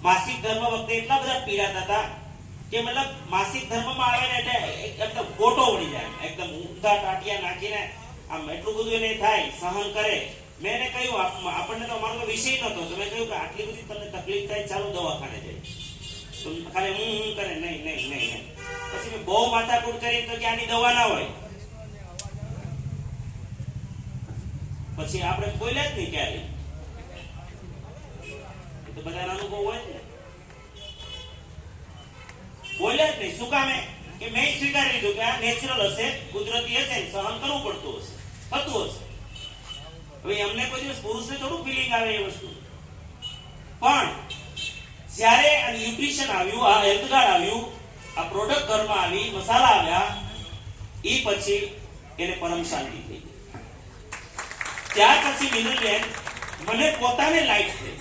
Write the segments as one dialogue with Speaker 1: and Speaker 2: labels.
Speaker 1: માસિક ધર્મ વખતે એટલા બધા પીડાતા હતા કે મતલબ માસિક ધર્મમાં આવે ને એટલે એકદમ ગોટો વળી જાય, એકદમ ઊંધા ટાટિયા નાખીને આમ એટલું બધું એને થાય, સહન કરે. મેં એને કહ્યું આપણને તો અમારો વિષય નતો, તો મેં કહ્યું કે આટલી બધી તમને તકલીફ થાય, ચાલો દવાખાને જાય. તો ખાલી હું કરે નહીં. પછી મેં બહુ માથાકૂટ કરી તો કે આની દવા ના હોય. પછી આપણે બોલ્યા જ નહીં ક્યારે, તો બધાના અનુભવ હોય ને, બોલ્યા જ નહીં. શું કામે? કે મેં સ્વીકારી લીધું કે આ નેચરલ હશે, કુદરતી હશે, સહન કરવું પડતું હશે, થતું હશે. હવે અમને કોઈ દિવસ પુરુષને થોડું ફિલિંગ આવે એ વસ્તુ, પણ જ્યારે આ ન્યુટ્રિશન આવ્યું, આ હેલ્થ કાર્ડ આવ્યું, આ પ્રોડક્ટ ઘરમાં આવી, મસાલા આવ્યા, એ પછી એને પરમ શાંતિ થઈ ગઈ. ત્યાર પછી મિનલબેન મને પોતાને લાઈફ થઈ.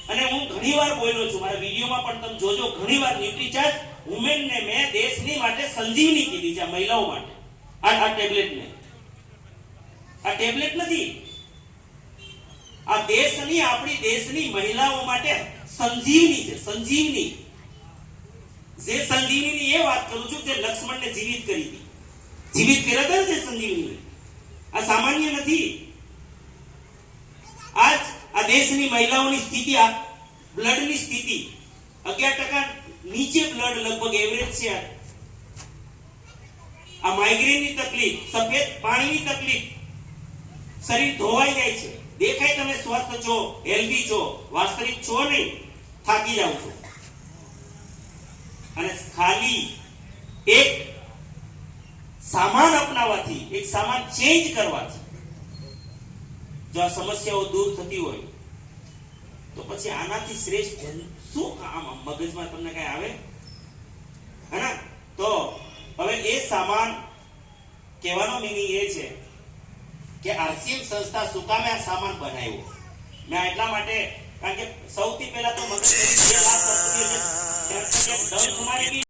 Speaker 1: અને હું ઘણીવાર બોલ્યો છું, મારા વિડીયોમાં પણ તમે જોજો, ઘણીવાર ન્યુટ્રીચાર્જ વુમેન ને મેં દેશની માટે સંજીવની કીધી છે, મહિલાઓ માટે. આ ટેબ્લેટ ને, આ ટેબ્લેટ નથી, આ દેશની, આપણી દેશની મહિલાઓ માટે સંજીવની છે, સંજીવની. જે સંજીવની એ વાત કરું છું જે લક્ષ્મણને જીવિત કરી હતી, જીવિત કર્યા હતા ને સંજીવની. આ સામાન્ય નથી. આજ આ દેશની મહિલાઓની સ્થિતિ, આ બ્લડની સ્થિતિ 11% નીચે બ્લડ લગભગ એવરેજ છે. આ માઇગ્રેનની તકલીફ, સફેદ પાણીની તકલીફ, શરીર ધોવાઈ જાય છે, દેખાય તમે સ્વસ્થ છો, હેલ્ધી છો, વાસ્તવિક છો નહીં, થાકી જાવ છો. અને ખાલી એક સામાન અપનાવવાથી, એક સામાન ચેન્જ કરવાથી જો આ સમસ્યાઓ દૂર થતી હોય તો પછી આનાથી શ્રેષ્ઠ શું કામ મગજમાં તમને કઈ આવે? હે? તો હવે એ સામાન કહેવાનો મિનિંગ એ છે કે આરસીએમ સંસ્થા શું કામે આ સામાન બનાવ્યો. મેં એટલા માટે, કારણ કે સૌથી પહેલા તો મગજ